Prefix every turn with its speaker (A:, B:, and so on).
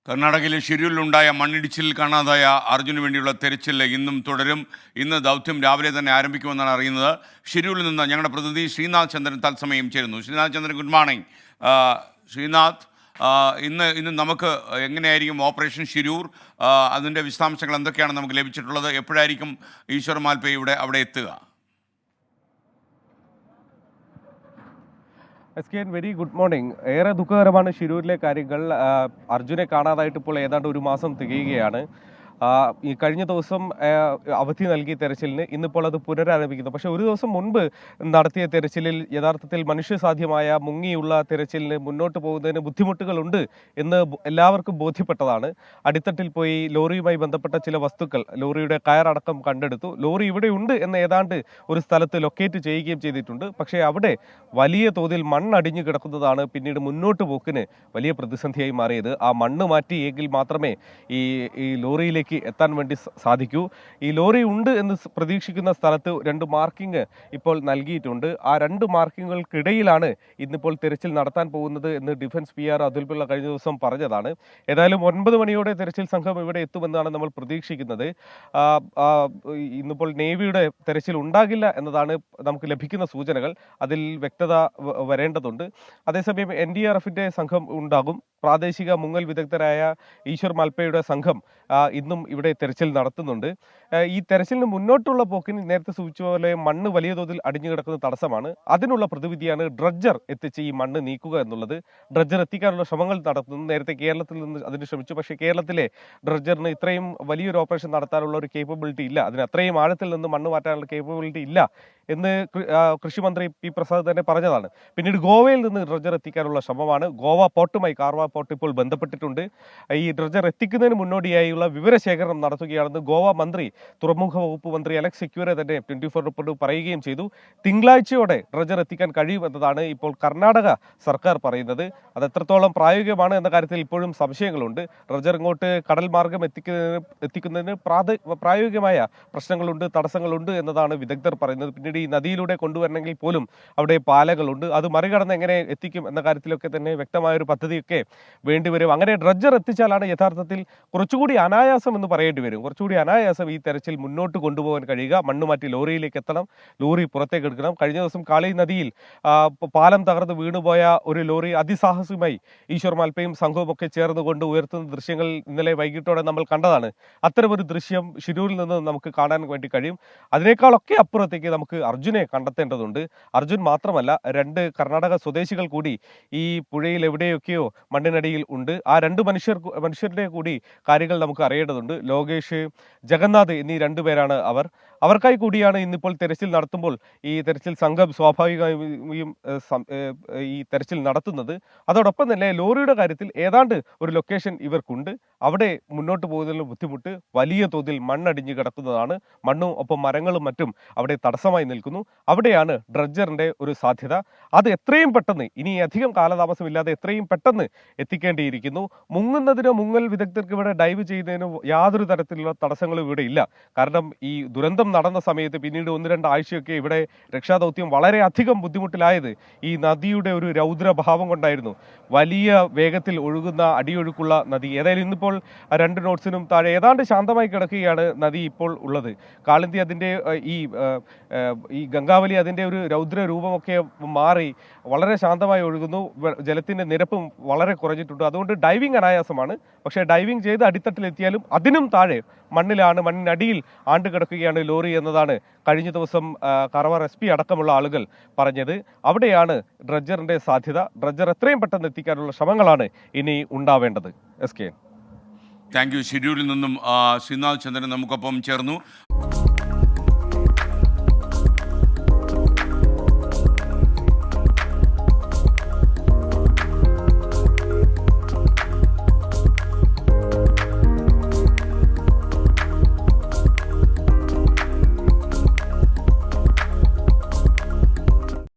A: കർണാടകയിലെ ഷിരൂരിലുണ്ടായ മണ്ണിടിച്ചിലിൽ കാണാതായ അർജുന് വേണ്ടിയുള്ള തെരച്ചിൽ ഇന്നും തുടരും. ഇന്ന് ദൗത്യം രാവിലെ തന്നെ ആരംഭിക്കുമെന്നാണ് അറിയുന്നത്. ഷിരൂരിൽ നിന്ന് ഞങ്ങളുടെ പ്രതിനിധി ശ്രീനാഥ് ചന്ദ്രൻ തത്സമയം ചേരുന്നു. ശ്രീനാഥ് ചന്ദ്രൻ, ഗുഡ് മോർണിംഗ്. ശ്രീനാഥ്, ഇന്ന് നമുക്ക് എങ്ങനെയായിരിക്കും ഓപ്പറേഷൻ ഷിരൂർ, അതിൻ്റെ വിശദാംശങ്ങൾ എന്തൊക്കെയാണ് നമുക്ക് ലഭിച്ചിട്ടുള്ളത്? എപ്പോഴായിരിക്കും ഈശ്വർ മാൽപേ അവിടെ എത്തുക?
B: Very good morning. ഏറെ ദുഃഖകരമാണ് ഷിരൂരിലെ കാര്യങ്ങൾ. അർജുനെ കാണാതായിട്ട് ഇപ്പോൾ ഏതാണ്ട് ഒരു മാസം തികയുകയാണ്. ഈ കഴിഞ്ഞ ദിവസം അവധി നൽകിയ തെരച്ചിലിന് ഇന്നിപ്പോൾ അത് പുനരാരംഭിക്കുന്നു. പക്ഷേ ഒരു ദിവസം മുൻപ് നടത്തിയ തെരച്ചിലിൽ യഥാർത്ഥത്തിൽ മനുഷ്യസാധ്യമായ മുങ്ങിയുള്ള തെരച്ചിലിന് മുന്നോട്ട് പോകുന്നതിന് ബുദ്ധിമുട്ടുകളുണ്ട് എന്ന് എല്ലാവർക്കും ബോധ്യപ്പെട്ടതാണ്. അടിത്തട്ടിൽ പോയി ലോറിയുമായി ബന്ധപ്പെട്ട ചില വസ്തുക്കൾ, ലോറിയുടെ കയറടക്കം കണ്ടെടുത്തു. ലോറി ഇവിടെ ഉണ്ട് എന്ന് ഏതാണ്ട് ഒരു സ്ഥലത്ത് ലൊക്കേറ്റ് ചെയ്യുകയും ചെയ്തിട്ടുണ്ട്. പക്ഷേ അവിടെ വലിയ തോതിൽ മണ്ണടിഞ്ഞു കിടക്കുന്നതാണ് പിന്നീട് മുന്നോട്ട് പോക്കിന് വലിയ പ്രതിസന്ധിയായി മാറിയത്. ആ മണ്ണ് മാറ്റിയെങ്കിൽ മാത്രമേ ഈ ലോറിയിലേക്ക് എത്താൻ വേണ്ടി സാധിക്കൂ. ഈ ലോറി ഉണ്ട് എന്ന് പ്രതീക്ഷിക്കുന്ന സ്ഥലത്ത് 2 മാർക്കിംഗ് ഇപ്പോൾ നൽകിയിട്ടുണ്ട്. ആ 2 മാർക്കിങ്ങുകൾക്കിടയിലാണ് ഇന്നിപ്പോൾ തെരച്ചിൽ നടത്താൻ പോകുന്നത് എന്ന് ഡിഫൻസ് PR അതുൽ പിള്ള കഴിഞ്ഞ ദിവസം പറഞ്ഞതാണ്. ഏതായാലും 9 മണിയോടെ തെരച്ചിൽ സംഘം ഇവിടെ എത്തുമെന്നാണ് നമ്മൾ പ്രതീക്ഷിക്കുന്നത്. ഇന്നിപ്പോൾ നേവിയുടെ തെരച്ചിൽ ഉണ്ടാകില്ല എന്നതാണ് നമുക്ക് ലഭിക്കുന്ന സൂചനകൾ. അതിൽ വ്യക്തത വരേണ്ടതുണ്ട്. അതേസമയം NDRFന്റെ സംഘം ഉണ്ടാകും. പ്രാദേശിക മുങ്ങൽ വിദഗ്ധരായ ഈശ്വർ മാൽപേയുടെ സംഘം ഇന്നും ഇവിടെ തെരച്ചിൽ നടത്തുന്നുണ്ട്. ഈ തെരച്ചിലിന് മുന്നോട്ടുള്ള പോക്കിന് നേരത്തെ സൂചിച്ച പോലെ മണ്ണ് വലിയ തോതിൽ അടിഞ്ഞു കിടക്കുന്ന തടസ്സമാണ്. അതിനുള്ള പ്രതിവിധിയാണ് ഡ്രഡ്ജർ എത്തിച്ച് ഈ മണ്ണ് നീക്കുക എന്നുള്ളത്. ഡ്രഡ്ജർ എത്തിക്കാനുള്ള ശ്രമങ്ങൾ നടത്തുന്നു. നേരത്തെ കേരളത്തിൽ നിന്ന് അതിന് ശ്രമിച്ചു. പക്ഷേ കേരളത്തിലെ ഡ്രഡ്ജറിന് ഇത്രയും വലിയൊരു ഓപ്പറേഷൻ നടത്താനുള്ള ഒരു കേപ്പബിലിറ്റി ഇല്ല. അതിന് അത്രയും ആഴത്തിൽ നിന്ന് മണ്ണ് മാറ്റാനുള്ള കേപ്പബിലിറ്റി ഇല്ല എന്ന് കൃഷിമന്ത്രി P. പ്രസാദ് തന്നെ പറഞ്ഞതാണ്. പിന്നീട് ഗോവയിൽ നിന്ന് ഡ്രഡ്ജർ എത്തിക്കാനുള്ള ശ്രമമാണ്. ഗോവ പോർട്ടുമായി കാർവാ പോർട്ട് ഇപ്പോൾ ബന്ധപ്പെട്ടിട്ടുണ്ട്. ഈ ഡ്രഡ്ജർ എത്തിക്കുന്നതിന് മുന്നോടിയായുള്ള വിവരശേഖരണം നടത്തുകയാണെന്ന് ഗോവ മന്ത്രി, തുറമുഖ വകുപ്പ് മന്ത്രി അലക്സ് സെക്യൂരെ തന്നെ 24 റിപ്പോർട്ട് പറയുകയും ചെയ്തു. തിങ്കളാഴ്ചയോടെ ഡ്രഡ്ജർ എത്തിക്കാൻ കഴിയുമെന്നതാണ് ഇപ്പോൾ കർണാടക സർക്കാർ പറയുന്നത്. അത് എത്രത്തോളം പ്രായോഗികമാണ് എന്ന കാര്യത്തിൽ ഇപ്പോഴും സംശയങ്ങളുണ്ട്. ഡ്രഡ്ജർ ഇങ്ങോട്ട് കടൽ മാർഗം എത്തിക്കുന്നതിന് പ്രായോഗികമായ പ്രശ്നങ്ങളുണ്ട്, തടസ്സങ്ങളുണ്ട് എന്നതാണ് വിദഗ്ധർ പറയുന്നത്. പിന്നീട് ഈ നദിയിലൂടെ കൊണ്ടുവരണമെങ്കിൽ പോലും അവിടെ പാലങ്ങളുണ്ട്. അത് മറികടന്ന് എങ്ങനെ എത്തിക്കും എന്ന കാര്യത്തിലൊക്കെ തന്നെ വ്യക്തമായൊരു പദ്ധതിയൊക്കെ വേണ്ടിവരും. അങ്ങനെ ഡ്രഡ്ജർ എത്തിച്ചാലാണ് യഥാർത്ഥത്തിൽ കുറച്ചുകൂടി അനായാസം എന്ന് പറയേണ്ടി വരും. കുറച്ചുകൂടി അനായാസം ഈ തെരച്ചിൽ മുന്നോട്ട് കൊണ്ടുപോകാൻ കഴിയുക. മണ്ണ് മാറ്റി ലോറിയിലേക്ക് എത്തണം, ലോറി പുറത്തേക്ക് എടുക്കണം. കഴിഞ്ഞ ദിവസം കാളി നദിയിൽ പാലം തകർന്ന് വീണുപോയ ഒരു ലോറി അതിസാഹസികമായി ഈശ്വർ മാൽപയും സംഘവും ഒക്കെ ചേർന്ന് കൊണ്ട് ഉയർത്തുന്ന ദൃശ്യങ്ങൾ ഇന്നലെ വൈകിട്ടോടെ നമ്മൾ കണ്ടതാണ്. അത്തരമൊരു ദൃശ്യം ഷിരൂരിൽ നിന്ന് നമുക്ക് കാണാൻ വേണ്ടി കഴിയും. അതിനേക്കാളൊക്കെ അപ്പുറത്തേക്ക് നമുക്ക് അർജുനെ കണ്ടെത്തേണ്ടതുണ്ട്. അർജുൻ മാത്രമല്ല, 2 കർണാടക സ്വദേശികൾ കൂടി ഈ പുഴയിൽ എവിടെയൊക്കെയോ മണ്ണിനടിയിൽ ഉണ്ട്. ആ 2 മനുഷ്യരുടെ കൂടി കാര്യങ്ങൾ നമുക്ക് അറിയേണ്ടതുണ്ട്. ലോകേഷ്, ജഗന്നാഥ് എന്നീ 2 പേരാണ് അവർക്കായി കൂടിയാണ് ഇന്നിപ്പോൾ തെരച്ചിൽ നടത്തുമ്പോൾ ഈ തെരച്ചിൽ സംഘം സ്വാഭാവികമായും ഈ തെരച്ചിൽ നടത്തുന്നത്. അതോടൊപ്പം തന്നെ ലോറിയുടെ കാര്യത്തിൽ ഏതാണ്ട് ഒരു ലൊക്കേഷൻ ഇവർക്കുണ്ട്. അവിടെ മുന്നോട്ട് പോകുന്നതിനുള്ള ബുദ്ധിമുട്ട്, വലിയ തോതിൽ മണ്ണടിഞ്ഞു കിടക്കുന്നതാണ്. മണ്ണും ഒപ്പം മരങ്ങളും മറ്റും അവിടെ തടസ്സമായി നിൽക്കുന്നു. അവിടെയാണ് ഡ്രഡ്ജറിന്റെ ഒരു സാധ്യത. അത് എത്രയും പെട്ടെന്ന്, ഇനി അധികം കാലതാമസമില്ലാതെ എത്രയും പെട്ടെന്ന് എത്തിക്കേണ്ടിയിരിക്കുന്നു. മുങ്ങൽ വിദഗ്ധർക്ക് ഇവിടെ ഡൈവ് ചെയ്യുന്നതിന് യാതൊരു തരത്തിലുള്ള തടസ്സങ്ങളും ഇവിടെ ഇല്ല. കാരണം ഈ ദുരന്തം നടന്ന സമയത്ത് പിന്നീട് 1-2 ആഴ്ചയൊക്കെ ഇവിടെ രക്ഷാദൗത്യം വളരെയധികം ബുദ്ധിമുട്ടിലായത് ഈ നദിയുടെ ഒരു രൗദ്രഭാവം കൊണ്ടായിരുന്നു. വലിയ വേഗത്തിൽ ഒഴുകുന്ന അടിയൊഴുക്കുള്ള നദി. ഏതായാലും ഇന്നിപ്പോൾ 2 നോട്ട്സിനും താഴെ ഏതാണ്ട് ശാന്തമായി കിടക്കുകയാണ് നദി ഇപ്പോൾ ഉള്ളത്. കാളിന്തി അതിൻ്റെ ഈ ഗംഗാവലി അതിൻ്റെ ഒരു രൗദ്ര രൂപമൊക്കെ മാറി വളരെ ശാന്തമായി ഒഴുകുന്നു. ജലത്തിൻ്റെ നിരപ്പും വളരെ കുറഞ്ഞിട്ടുണ്ട്. അതുകൊണ്ട് ഡൈവിംഗ് അനായാസമാണ്. പക്ഷേ ഡൈവിംഗ് ചെയ്ത് അടിത്തട്ടിലെത്തിയാലും അതിനും താഴെ മണ്ണിനടിയിൽ ആണ്ട് കിടക്കുകയാണ് ലോറി എന്നതാണ് കഴിഞ്ഞ ദിവസം കാർവാർ SP അടക്കമുള്ള ആളുകൾ പറഞ്ഞത്. അവിടെയാണ് ഡ്രഡ്ജറിന്റെ സാധ്യത. ഡ്രഡ്ജർ എത്രയും പെട്ടെന്ന് എത്തിക്കാനുള്ള ശ്രമങ്ങളാണ് ഇനി ഉണ്ടാവേണ്ടത്. SK.
A: Thank you. ഷിരൂരിൽ നിന്നും ശ്രീനാഥ് ചന്ദ്രൻ നമുക്കൊപ്പം ചേർന്നു.